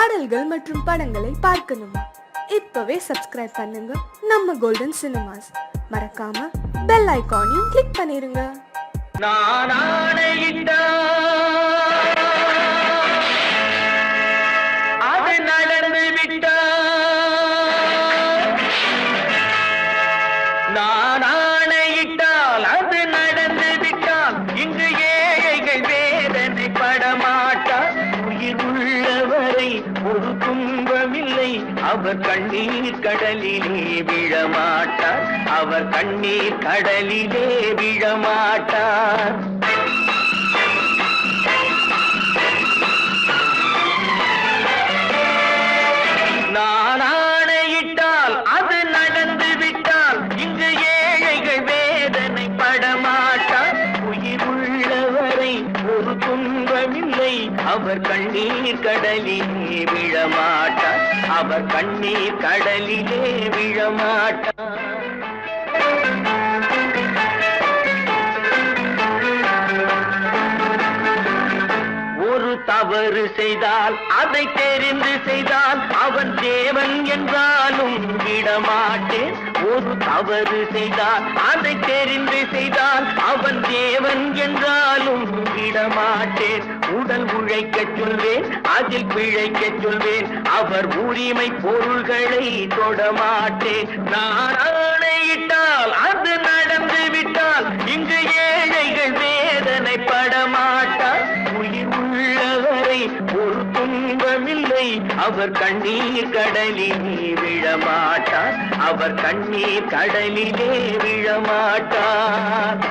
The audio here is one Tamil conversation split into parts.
பாடல்கள் மற்றும் படங்களை பார்க்கணுமா? இப்பவே சப்ஸ்கிரைப் பண்ணுங்க நம்ம கோல்டன் சினிமாஸ். மறக்காம பெல் ஐகானையும் கிளிக் பண்ணிருங்க. நான் ஆணையிட்டா அது நடந்து விட்டா, நான் ஆணையிட்டால் அது நடந்து விட்டால் இங்கு ஏழைகள் வேதனை படமாட்டார். உயிர் உள்ளவரை ஒரு துன்பமில்லை, அவர் கண்ணீர் கடலிலே விழமாட்டார், அவர் கண்ணீர் கடலிலே விழமாட்டார். நான் ஆணையிட்டால் அது நடந்து விட்டால் இங்கு ஏழைகள் வேதனை படமாட்டார். உயிர் உள்ளவரை ஒரு துன்பமில்லை, அவர் கண்ணீர் கடலிலே விழமாட்டார், அவர் கண்ணீர் கடலிலே விழமாட்டார். ஒரு தவறு செய்தால் அதை தெரிந்து செய்தால் அவன் தேவன் என்றாலும் விடமாட்டேன். ஒரு தவறு செய்தால் அதை தெரிந்து செய்தால் அவன் தேவன் என்றாலும் விடமாட்டேன். உடல் உழைக்கச் சொல்வேன், அதில் பிழைக்கச் சொல்வேன், அவர் உரிமை பொருள்களை தொடமாட்டேன். நான் ஆணையிட்டால் அது நடந்து விட்டால் இங்கு ஏழைகள் வேதனை படமாட்டார். உயிர் உள்ளவரை ஒரு துன்பமில்லை, அவர் கண்ணீர் கடலிலே விழமாட்டார், அவர் கண்ணீர் கடலிலே விழமாட்டார்.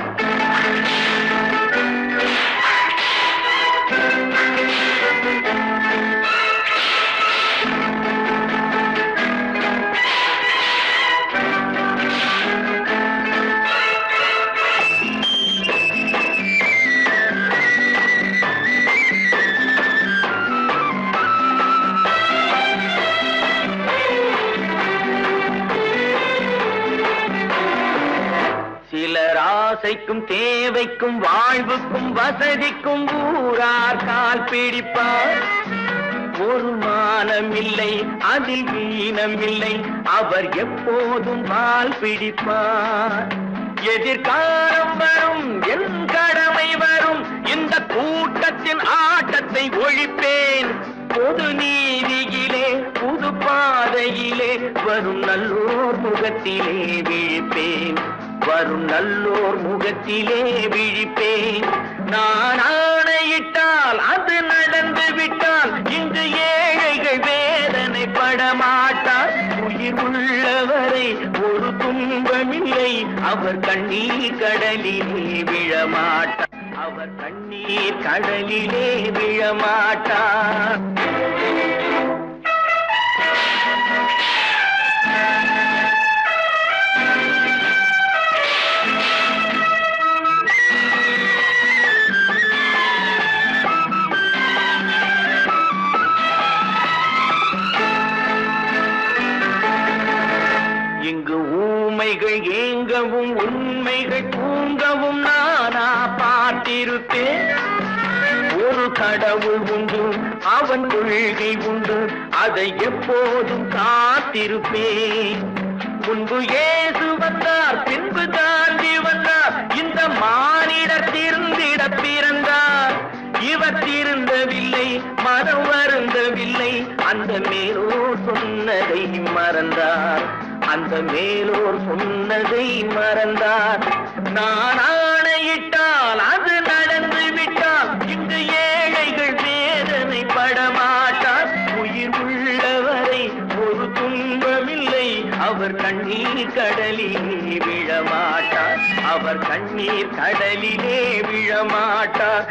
சிலர் ஆசைக்கும் தேவைக்கும் வாழ்வுக்கும் வசதிக்கும் ஊரார் கால் பிடிப்பார். ஒரு மானமில்லை, அதில் வீணமில்லை, அவர் எப்போதும் கால் பிடிப்பார். எதிர்காலம் வரும், என் கடமை வரும், இந்த கூட்டத்தின் ஆட்டத்தை ஒழிப்பேன். பொது நீதியிலே புது பாதையிலே வரும் நல்லோர் முகத்திலே விழிப்பேன், வரும் நல்லோர் முகத்திலே விழிப்பேன். நான் ஆணையிட்டால் அது நடந்து விட்டால் இங்கு ஏழைகள் வேதனை படமாட்டார். உயிர் உள்ளவரை ஒரு துன்பமில்லை, அவர் கண்ணீர் கடலிலே விழமாட்டார், அவர் கண்ணீர் கடலிலே விழமாட்டார். இங்கு ஊமைகள் ஏங்கவும் உண்மைகள் தூங்கவும் நானா பார்த்திருப்பேன். ஒரு கடவுள் உண்டு, அவன் கொள்கை உண்டு, அதை எப்போதும் காத்திருப்பேன். முன்பு இயேசு வந்தார், பின்பு காந்தி வந்தார், இந்த மானிடர் திருந்திட பிறந்தார். இவர் திருந்தவில்லை, மனம் வருந்தவில்லை, அந்த மேலோர் சொன்னதை மறந்தார், அந்த மேலோர் சொன்னதை மறந்தார். நான் ஆணையிட்டால் அது நடந்து விட்டால் இங்கு ஏழைகள் வேதனை படமாட்டார். உயிர் உள்ளவரை ஒரு துன்பமில்லை, அவர் கண்ணீர் கடலிலே விழமாட்டார், அவர் கண்ணீர் கடலிலே விழமாட்டார்.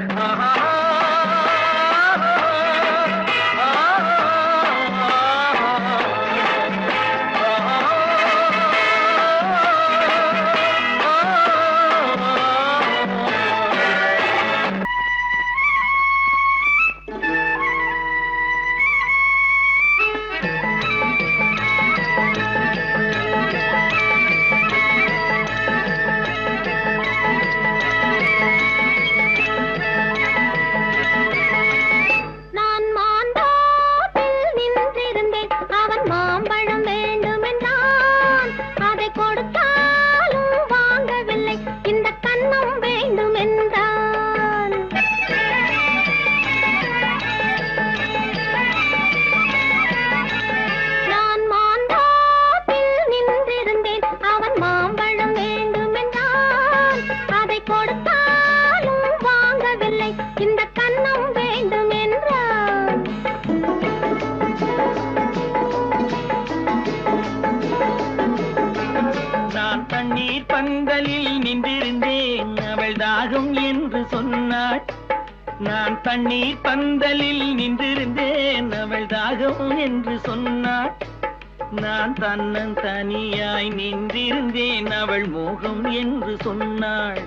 நான் தண்ணீர் பந்தலில் நின்றிருந்தேன், அவள் தாகம் என்று சொன்னாள். நான் தன்னன் தனியாய் நின்றிருந்தேன், அவள் மோகம் என்று சொன்னாள்.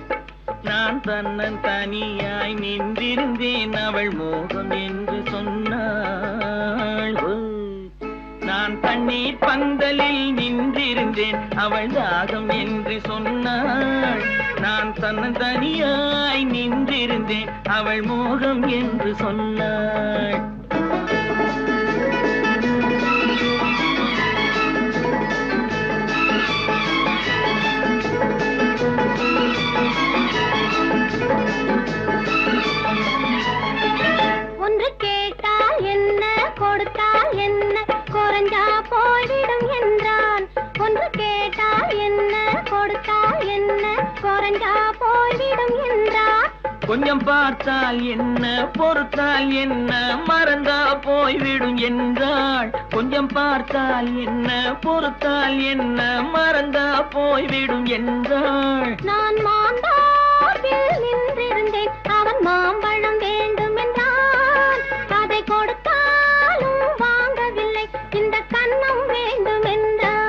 நான் தன்னன் தனியாய் நின்றிருந்தேன், அவள் மோகம் என்று சொன்னாள். நான் தண்ணீர் பந்தலில் நின்றிருந்தேன், அவள் தாகம் என்று சொன்னாள். நான் தன்னன் தனியாய் நின்றிருந்தேன், அவள் மோகம் என்று சொன்னாள். ஒன்று கேட்டால் என்ன, கொடுத்தால் என்ன, குறைஞ்சா போய்விடும் என்றான். ஒன்று கேட்டால் என்ன, கொடுத்தால் என்ன, குறைஞ்சா போய்விடும் என்றான். கொஞ்சம் பார்த்தால் என்ன, பொறுத்தால் என்ன, மறந்தா போய்விடும் என்றாள். கொஞ்சம் பார்த்தால் என்ன, பொறுத்தால் என்ன, மறந்தா போய்விடும் என்றாள். நான் மாந்தாப்பில் நின்றிருந்தேன், அவன் மாம்பழம் வேண்டும் என்றான். அதை கொடுத்தாலும் வாங்கவில்லை, இந்த கன்னம் வேண்டும் என்றான்.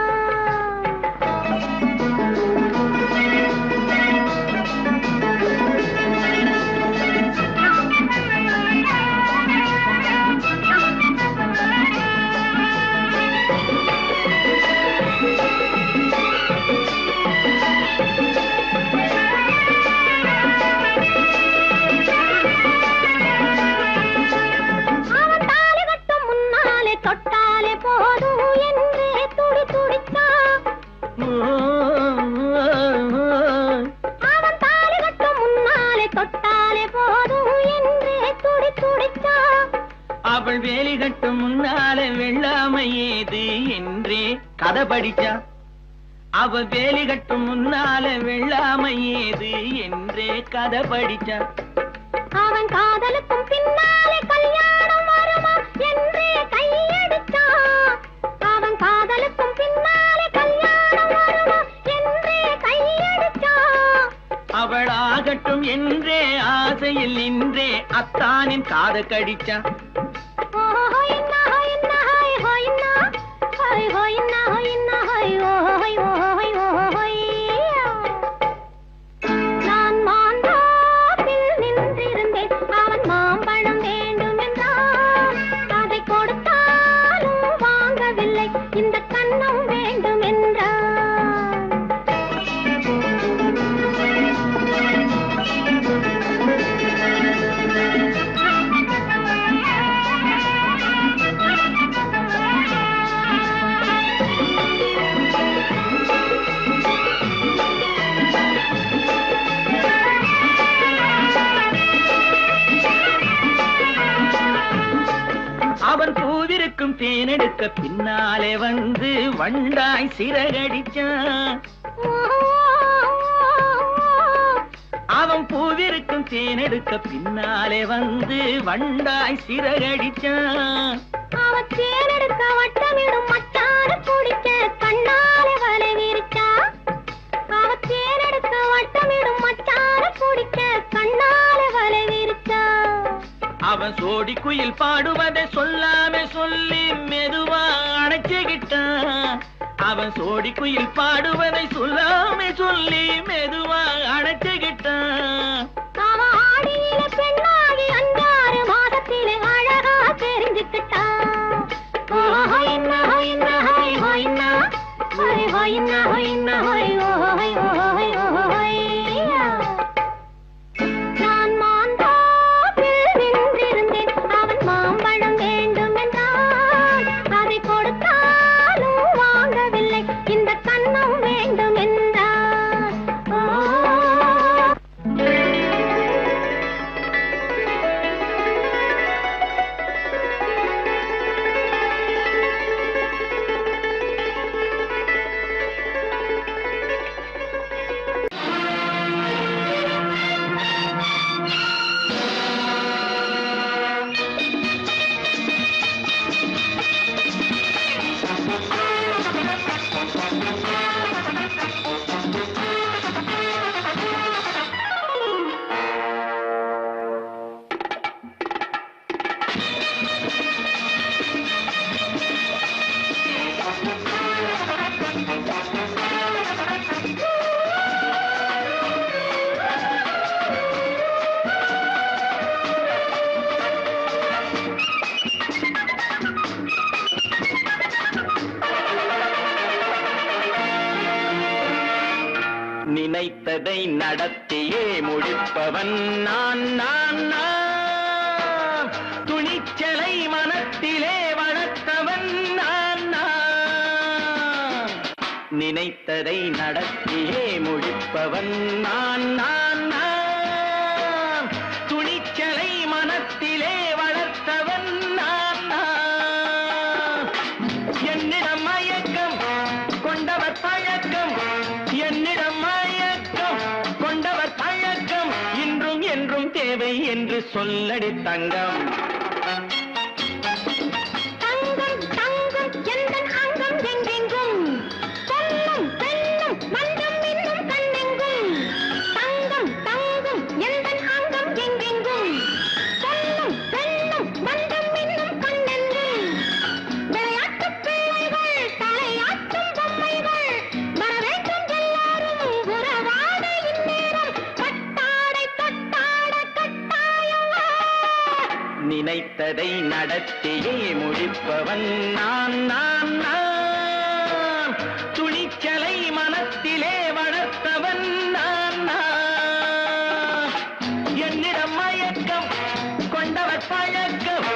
தொட்டாலே போதும் என்றே துடி துடித்தான். அவன் தாலி கட்டும் முன்னாலே தொட்டாலே போதும் என்றே துடி துடித்தான். அவள் வேலி கட்டும் முன்னாலே வெள்ளாமை ஏது என்றே கதை படிச்சா. அவள் வேலி கட்டும் முன்னாலே வெள்ளாமை ஏது என்றே கதை படிச்சா. அவன் காதலுக்கும் பின்னாலே கல்யாணம் வருமா என்றே கையடித்தான். அவன் காதலுக்கும் பின்னாலே கல்யாணம் வருமா என்றே கையடித்தான். அவள் ஆகட்டும் என்றே ஆசையில் நின்றே அத்தானின் காத கடிச்சா. நான் மாந்தாப்பில் நின்றிருந்தேன், அவன் மாம்பழம் வேண்டும் என்றான். அதை கொடுத்தாலும் வாங்கவில்லை, இந்த கன்னம் வேண்டும் என்றான். அவன் பூவிருக்கும் தேனெடுக்க பின்னாலே வந்து வண்டாய் சிறகடிச்சான். அவன் பூவிருக்கும் தேனெடுக்க பின்னாலே வந்து வண்டாய் சிறகடிச்சான். அவன் தேனெடுக்க வட்டமிடும் மச்சான குடிக்க கண்ணாலே வலை விரிச்சா. அவன் தேனெடுக்க வட்டமிடும் மச்சான குடிக்க கண்ணாலே வலை விரிச்சா. அவன் சோடி குயில் பாடுவதை சொல்லாம சொல்லி மெதுவா அணைச்சுக்கிட்டான். அவன் சோடி குயில் பாடுவதை சொல்லாம சொல்லி மெதுவா அணைச்சுக்கிட்டான். அவன் ஆடியில பெண்ணாகி 5-6 மாதத்திலே அழகா தெரிஞ்சுக்கிட்டான். நான் மாந்தாப்பில் நின்றிருந்தேன், அவன் மாம்பழம் வேண்டும் என்றான். அதை கொடுத்தாலும் வாங்கவில்லை, இந்த கன்னம் வேண்டும் என்றான். நினைத்ததை நடத்தியே முடிப்பவன் நான் நான் நான். துணிச்சலை மனத்திலே வளர்த்தவன் நான் நான். நினைத்ததை நடத்தியே முடிப்பவன் நான் நான் நான். துணிச்சலை மனத்திலே வளர்த்தவன் நான் நான். என்னிடம் மயக்கம் கொண்டவர் பழக்கம், என்னிடம் மயக்கம் கொண்டவர் பழக்கம், இன்றும் என்றும் தேவை என்று சொல்லடி தங்கம். தங்கம் தங்கம் எந்தன் அங்கம் எங்கெங்கும், பொன்னும் பெண்ணும் மஞ்சம் இன்னும் கண்ணெங்கும். தங்கம் தங்கம் எந்தன் அங்கம் எங்கெங்கும், பொன்னும் பெண்ணும் மஞ்சம் இன்னும் கண்ணெங்கும். விளையாட்டுப் பிள்ளைகள் தலையாட்டும் பொம்மைகள், வரவேண்டும் எல்லாரும் உறவாட இந்நேரம். பட்டாடை தொட்டாட கட்டாயமா. நினைத்ததை நடத்தியே முடிப்பவன் நான் நான் நான். துணிச்சலை மனத்திலே வளர்த்தவன் நான் நான். என்னிடம் மயக்கம் கொண்டவர் பழக்கம்,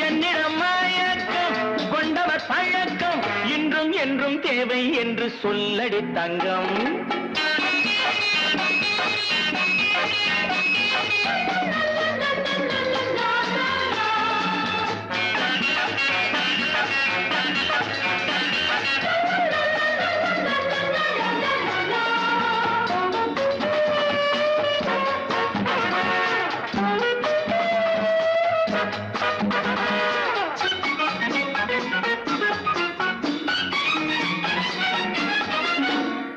என்னிடம் மயக்கம் கொண்டவர் பழக்கம், இன்றும் என்றும் தேவை என்று சொல்லடி தங்கம்.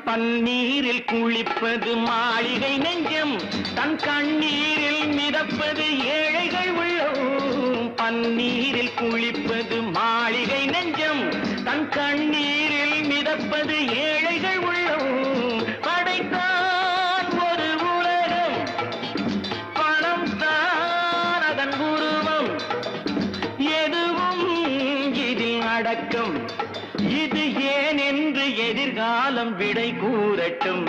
பன்னீரில் குளிப்பது மாளிகை நெஞ்சம், தன் கண்ணீரில் மிதப்பது ஏழைகள் உள்ளம். பன்னீரில் குளிப்பது மாளிகை நெஞ்சம், தன் கண்ணீரில் மிதப்பது ஏழைகள் உள்ளம். படைத்தான் ஒரு உலகம், பணம் தான் அதன் உருவம், எதுவும் இதில் அடக்கம். இது ஏன் என்று எதிர்காலம் விடை கூறட்டும்.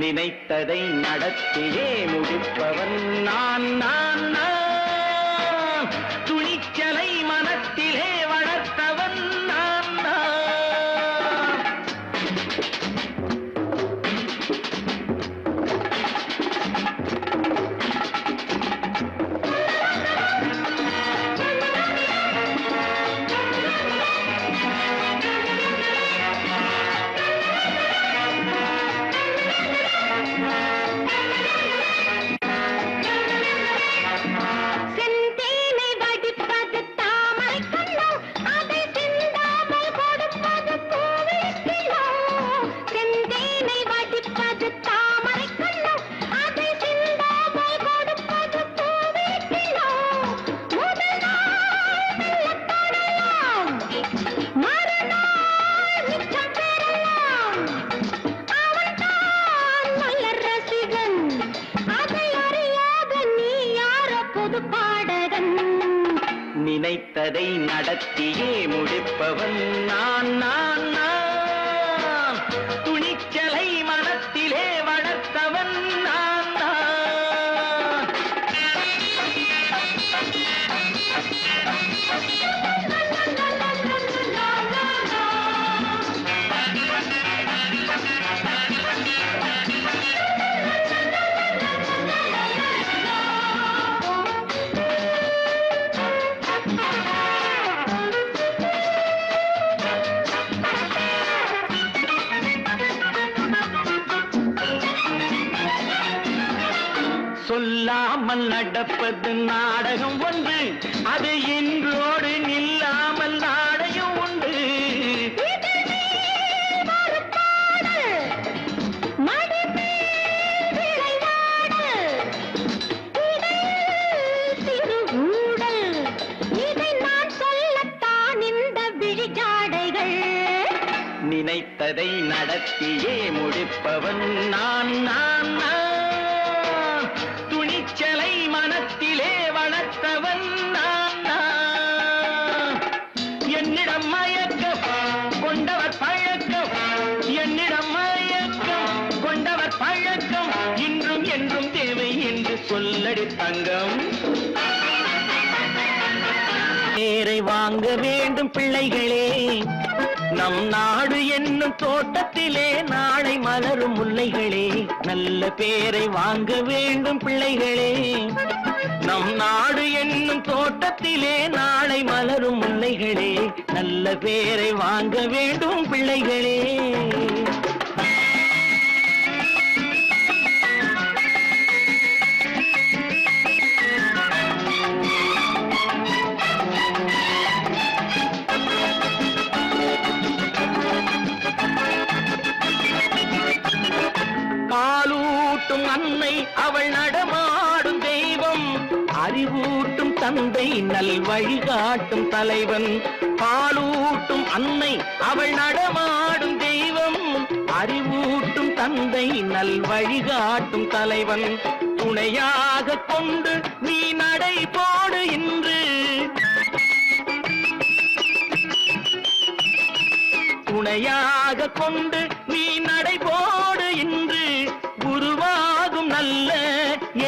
நினைத்ததை நடத்தியே முடிப்பவன் நான் நான் நான். துணிச்சலை மனத்திலே வளர்த்தவன் நான் நான். செந்தேனை வடிப்பது தாமரை கண்ணோ, அதை சிந்தாமல் கொடுப்பது பூவிக்கிலோ. செந்தேனை வடிப்பது தாமரை கண்ணோ, அதை சிந்தாமல் கொடுப்பது பூவிக்கிலோ. முதல் நாள் மெல்லத் தொடலாம், மறுநாள் மிச்சம் பெறலாம். அவன்தான் நல்ல ரசிகன், அதை அறியாத நீ யாரோ புது பாடகன். நினைத்ததை நடத்தியே முடிப்பவன் நான் நான் நான். துணிச்சலை மனத்திலே வளர்த்தவன் நான் நான். சொல்லாமல் நடப்பது நாடகம் ஒன்று, அது இன்றோடு நில்லாமல் நாடையும் உண்டு. நினைத்ததை நடத்தியே முடிப்பவன் நான் நான் நான். துணிச்சலை மனத்திலே வளர்த்தவன் நான் நான். என்னிடம் மயக்கம் கொண்டவர் பழக்கம், என்னிடம் மயக்கம் கொண்டவர் என்னடி தங்கம் பேரை வாங்க வேண்டும் பிள்ளைகளே நம் நாடு என்னும் தோட்டத்திலே நாளை மலரும் முல்லைகளே நல்ல பேரை வாங்க வேண்டும் பிள்ளைகளே நம் நாடு என்னும் தோட்டத்திலே நாளை மலரும் முல்லைகளே நல்ல பேரை வாங்க வேண்டும் பிள்ளைகளே பாலூட்டும் அன்னை அவள் நடமாடும் தெய்வம் அறிவூட்டும் தந்தை நல் வழிகாட்டும் தலைவன் பாலூட்டும் அன்னை அவள் நடமாடும் தெய்வம் அறிவூட்டும் தந்தை நல் வழிகாட்டும் தலைவன் துணையாக கொண்டு நீ நடை போடு இன்று துணையாக கொண்டு நீ நடை போடு இன்று உருவாகும் நல்ல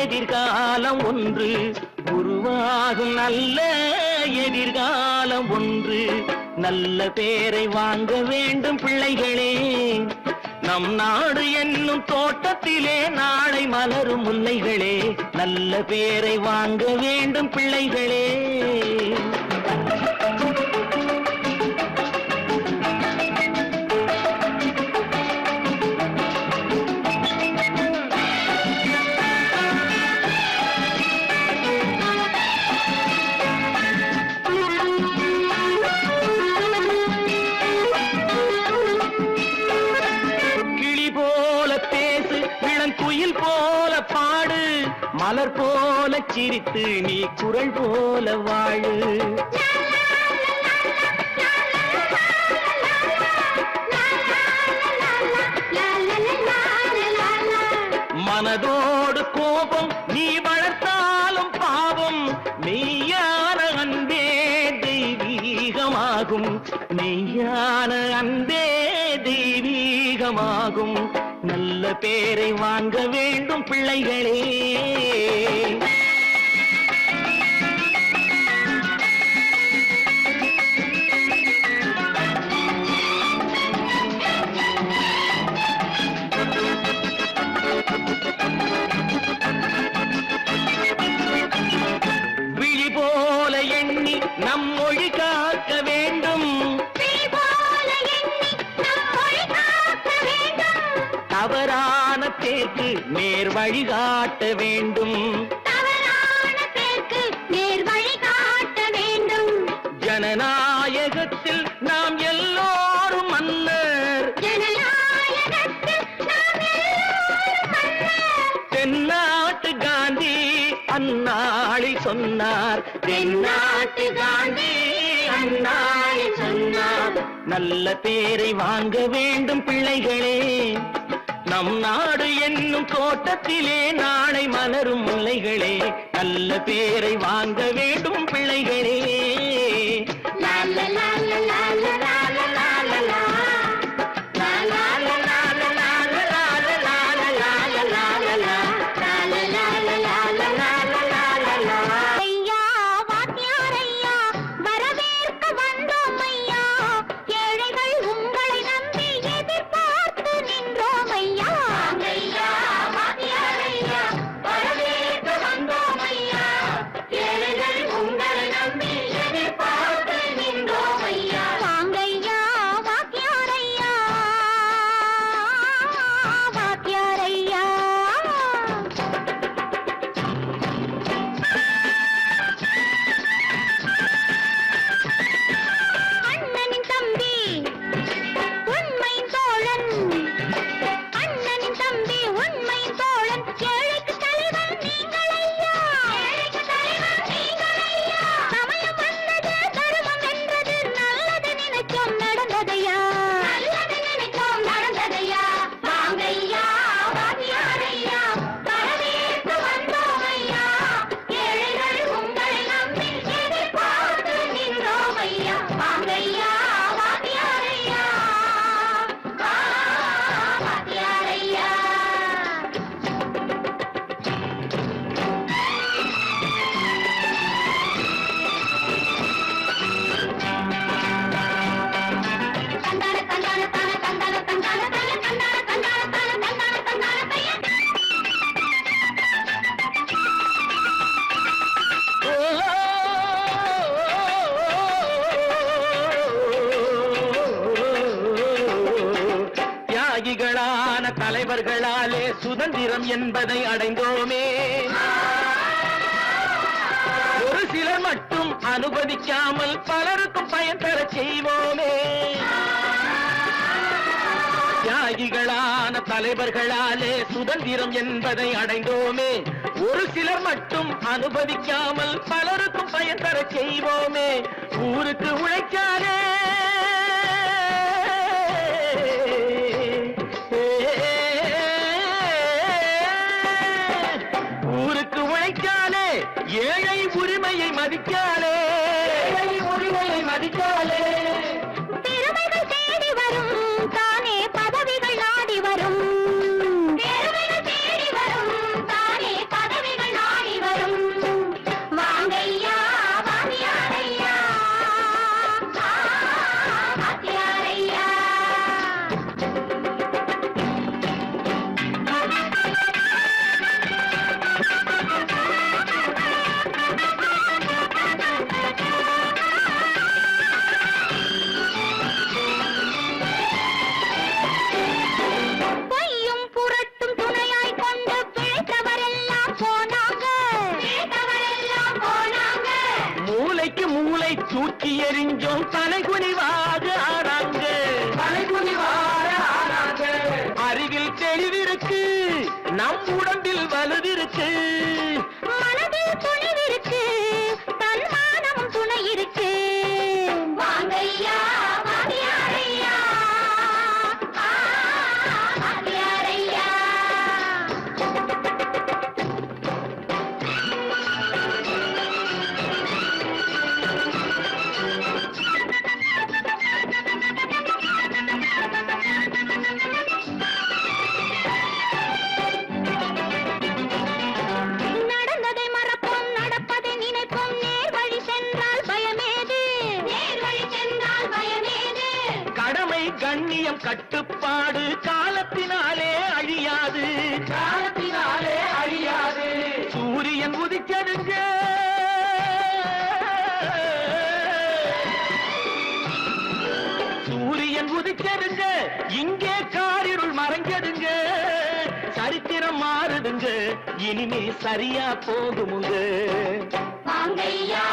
எதிர்காலம் ஒன்று உருவாகும் நல்ல எதிர்காலம் ஒன்று நல்ல பேரை வாங்க வேண்டும் பிள்ளைகளே நம் நாடு என்னும் தோட்டத்திலே நாளை மலரும் முல்லைகளே நல்ல பேரை வாங்க வேண்டும் பிள்ளைகளே குயில் போல பாடு மலர் போல சிரித்து நீ குரல் போல வாழு மனதோடு கோபம் நீ வளர்த்தாலும் பாவம் மெய்யான அன்பே தெய்வீகமாகும் மெய்யான அன்பே தெய்வீகமாகும் நல்ல பேரை வாங்க வேண்டும் பிள்ளைகளே விழி போல எண்ணி நம் மொழி காக்க வேண்டும் தவறான பேருக்கு நேர் வழிகாட்ட வேண்டும் ஜனநாயகத்தில் நாம் எல்லோரும் மன்னர் தென்னாட்டு காந்தி அந்நாளில் சொன்னார் தென்னாட்டு காந்தி அந்நாளில் சொன்னார் நல்ல பேரை வாங்க வேண்டும் பிள்ளைகளே நம் நாடு என்னும் தோட்டத்திலே நாளை மலரும் முல்லைகளே நல்ல பேரை வாங்க வேண்டும் பிள்ளைகளே உங்களை நம்பி தலைவர்களாலே சுதந்திரம் என்பதை அடைந்தோமே. ஒரு சிலர் மட்டும் அனுமதிக்காமல் பலருக்கும் பயன் தர செய்வோமே. தியாகிகளான தலைவர்களாலே சுதந்திரம் என்பதை அடைந்தோமே. ஒரு சிலர் மட்டும் அனுமதிக்காமல் பலருக்கும் பயன் தர செய்வோமே. ஊருக்கு உழைக்காதே, ஊருக்கு உழைக்காதே, ஏழை உரிமையை மதிக்காலே, உரிமையை மதிக்காலே. பெருமைகள் தேடி வரும், தானே பதவிகள் நாடி வரும். பெருமைகள் தேடி வரும், தானே பதவிகள் நாடி வரும். வாங்கையா வாங்கியாரையா, வாங்கியாரையா. பொய்யும் புரட்டும் துணையாய் கொண்டு பிழைத்தவரெல்லாம் போனாங்க, பிழைத்தவரெல்லாம் போனாங்க. மூளைக்கு மூளை தூக்கி எறிஞ்சோம், தலைகுனிவாக ஆனாங்க, தலைகுனிவாக ஆனாங்க. அறிவில் தெளிவிருக்கு, நம் உடம்பில் வலுவிருக்கு, மனதில் துணிவிருக்கு, தன்மானமும் துணை இருக்கு. வாங்கையா வாங்கியாரையா, வாங்கியாரையா. நடந்ததை மறப்போம், நடப்பதை நினைப்போம். நேர் வழி சென்றால் பயமேது, நேர் வழி சென்றால் பயமேது. கடமை கண்ணியம் கட்டுப்பாடு காலத்தினாலே அழியாது, காலத்தினாலே அழியாது. சூரியன் உதிச்சதுங்க, சூரியன் உதிச்சதுங்க, இங்கே காரிருள் மறைஞ்சதுங்க. சரித்திரம் மாறுதுங்க, இனிமே சரியா போகுமுங்க. வாங்கையா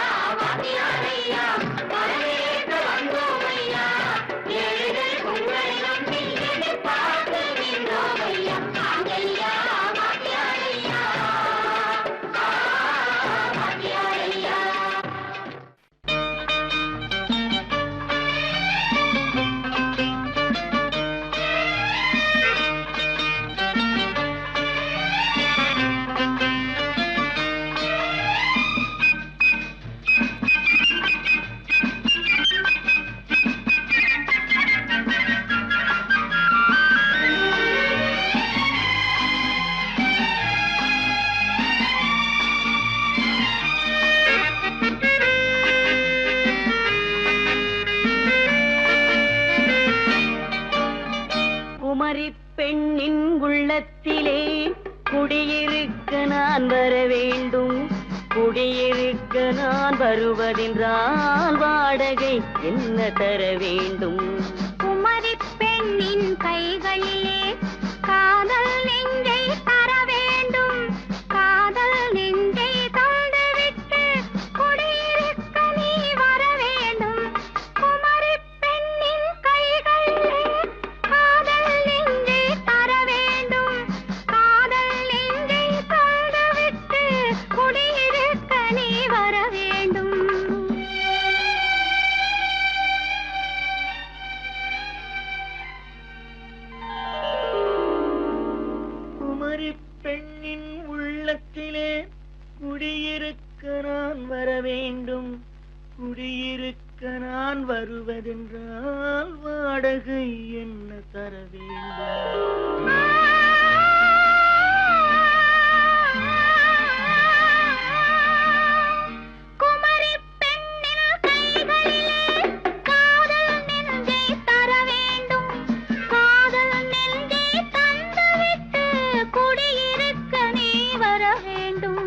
வாங்கியாரையா, வரவேற்க வந்தோமையா. ஏழைகள் உங்களை நம்பி எதிர்பார்த்து நின்றோமையா. வாங்கையா வாங்கியாரையா, வாங்கியாரையா. குமரி பெண்ணின் உள்ளத்திலே குடியிருக்க நான் வர வேண்டும். குடியிருக்க நான் வருவதென்றால் வாடகை என்ன தர வேண்டும்? குமரி பெண்ணின் கைகளிலே காதல் நெஞ்சை தர வேண்டும். காதல் நெஞ்சை தந்துவிட்டு குடியிருக்க நீ வர வேண்டும். குமரி பெண்ணின் கைகளிலே காதல் நெஞ்சை தர வேண்டும். காதல் நெஞ்சை தந்துவிட்டு குடியிருக்க நீ வர வேண்டும். குமரி பெண்ணின் உள்ளத்திலே குடியிருக்க நான் வர வேண்டும். குடியிருக்க நான் வருவதென்றால் வாடகை என்ன தர வேண்டும்? குமரி பெண்ணின் கைகளிலே காதல் நெஞ்சை தர வேண்டும். காதல் நெஞ்சை தந்துவிட்டு குடியிருக்க நீ வர வேண்டும்.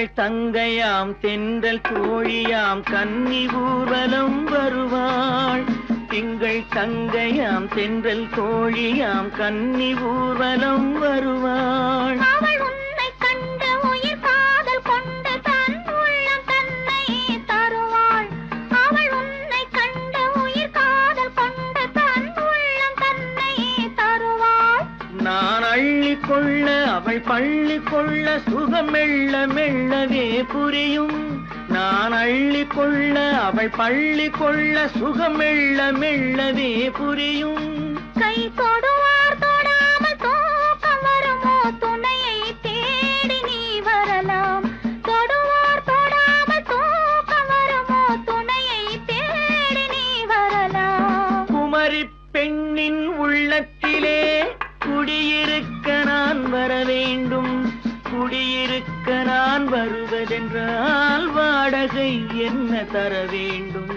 திங்கள் தங்கையாம் தென்றல் தோழியாம் கன்னி ஊர்வலம் வருவாள். திங்கள் தங்கையாம் தென்றல் தோழியாம் கன்னி ஊர்வலம் வருவாள். அவள் உன்னை கண்டு உயிர் காதல் கொண்டு தன் உள்ளம் தன்னை தருவாள். அவள் உன்னை கண்டு உயிர் காதல் கொண்டு தன் உள்ளம் தன்னை தருவாள். நான் அள்ளி கொள்ள அவள் பள்ளி கொள்ள சுகம் மெல்ல மெல்லவே புரியும். நான் அள்ளி கொள்ள அவள் பள்ளி கொள்ள சுகம் மெல்ல மெல்லவே புரியும். கை தொடுவார் தொடாமல் தூக்கம் வருமோ துணையை தேடி நீ வரலாம். தொடுவார் தொடாமல் தூக்கம் வருமோ துணையை தேடி நீ வரலாம். குமரி பெண்ணின் உள்ளத்திலே குடியிருக்க நான் வர வேண்டும். குடியிருக்க நான் வருவதென்றால் வாடகை என்ன தர வேண்டும்?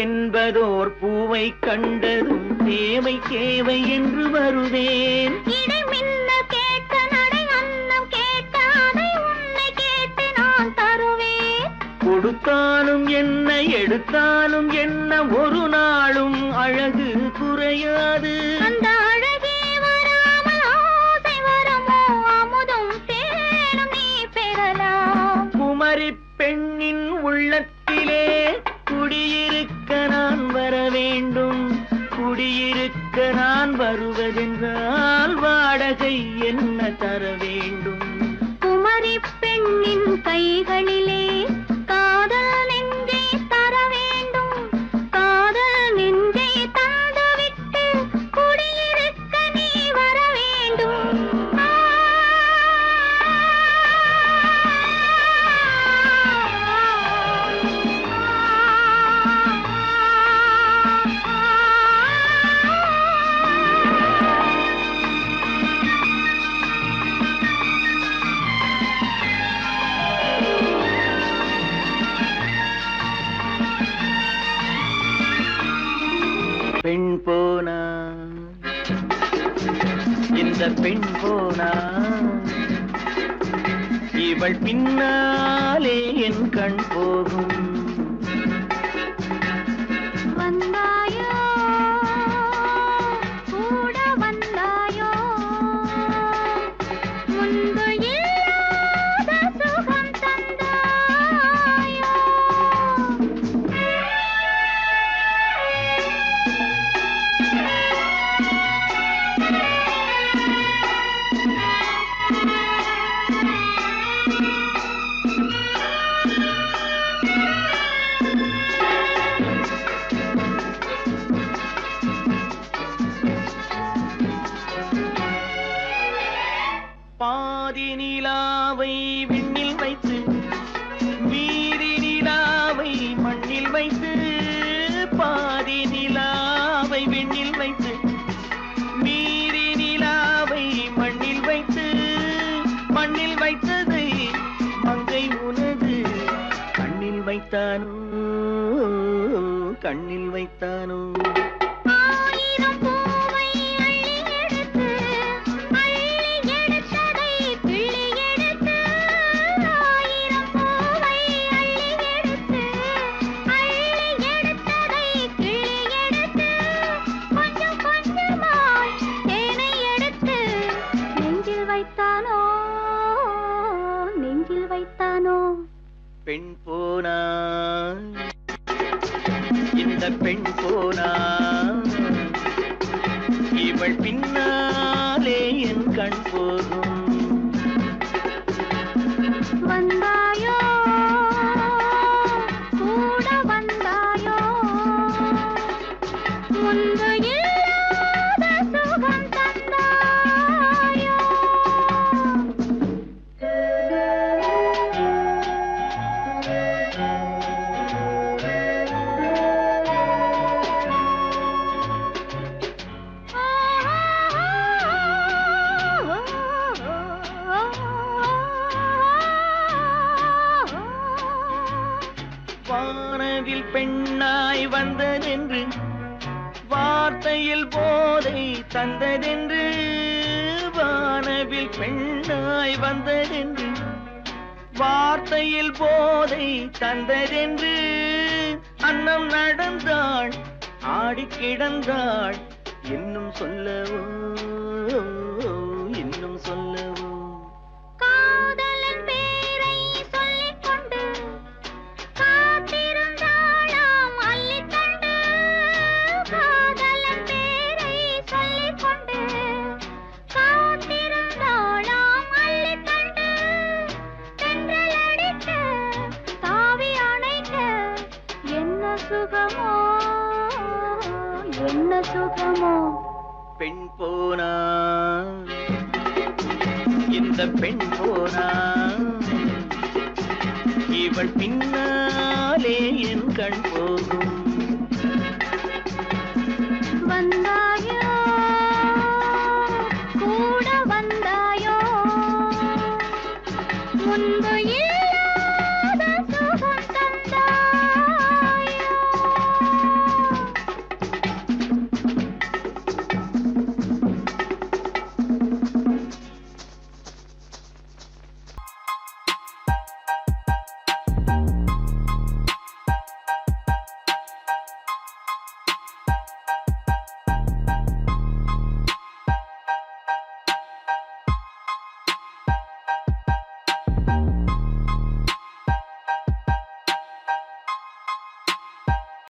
என்பதோர் பூவை கண்டதும் தேவை தேவை என்று வருவேன். இடை மின்ன கேட்க நடை அன்னம் கேட்க அதை உன்னை கேட்டு நான் தருவேன். கொடுத்தாலும் என்ன எடுத்தாலும் என்ன ஒரு நாளும் அழகு குறையாது. அந்த அழகே வராமல் ஆசை வருமோ அமுதும் தேனும் நீ பெறலாம். குமரி பெண்ணின் உள்ளத்திலே குடியிருக்க நான் வர வேண்டும். குடியிருக்க நான் வருவதென்றால் வாடகை என்ன தர வேண்டும்? குமரி பெண்ணின் கைகளிலே காதல் நெஞ்சை தர வேண்டும். காதல் நெஞ்சை தந்துவிட்டு குடியிருக்க நீ வர வேண்டும். பெண் போனா இந்த பெண் போனா இவள் பின்னாலே என் கண் போகும். வந்தாயோ கூட வந்தாயோ முன்பு இல்லாத சுகம் தந்தாயோ. பாதி நிலாவை விண்ணில் வைத்து மீதி நிலாவை மண்ணில் வைத்து. பாதி நிலாவை விண்ணில் வைத்து மீதி நிலாவை மண்ணில் வைத்து. மண்ணில் வைத்ததை மங்கை உனது கண்ணில் வைத்தானோ கண்ணில் வைத்தானோ. ஆயிரம் பூவை அள்ளி எடுத்து அள்ளி எடுத்ததை கிள்ளி எடுத்து. ஆயிரம் பூவை அள்ளி எடுத்து அள்ளி எடுத்ததை கிள்ளி எடுத்து. கொஞ்சம் கொஞ்சமாய் தேனை எடுத்து நெஞ்சில் வைத்தானோ நெஞ்சில் வைத்தானோ. பெண் போனா இந்த பெண் போனா இவள் பின்னாலே என் கண் போகும். வந்தாயோ கூட வந்தாயோ முன்பு இல்லாத சுகம் தந்தாயோ. வானவில் பெண்ணாய் வந்ததென்று வார்த்தையில் போதை தந்ததென்று வானவில் பெண்ணாய் வந்ததென்று வார்த்தையில் போதை தந்ததென்று அன்னம் நடந்தாள் ஆடி கிடந்தாள் இன்னும் சொல்லவோ இன்னும் சொல்லவோ காதலன் பேரை சொல்லிக் கொண்டு காத்திருந்தாளாம் அள்ளித்தண்டு காதலன் பேரை சொல்லிக் கொண்டு காத்திருந்தாளாம் அள்ளித்தண்டு தென்றல் அடிக்க தாவி அணைக்க என்ன சுகமோ என்ன சுகமோ பெண் போனா இந்த பெண் போனா இவள் பின்னாலே என் கண் போகும் வந்தாயோ கூட வந்தாயோ முன்பு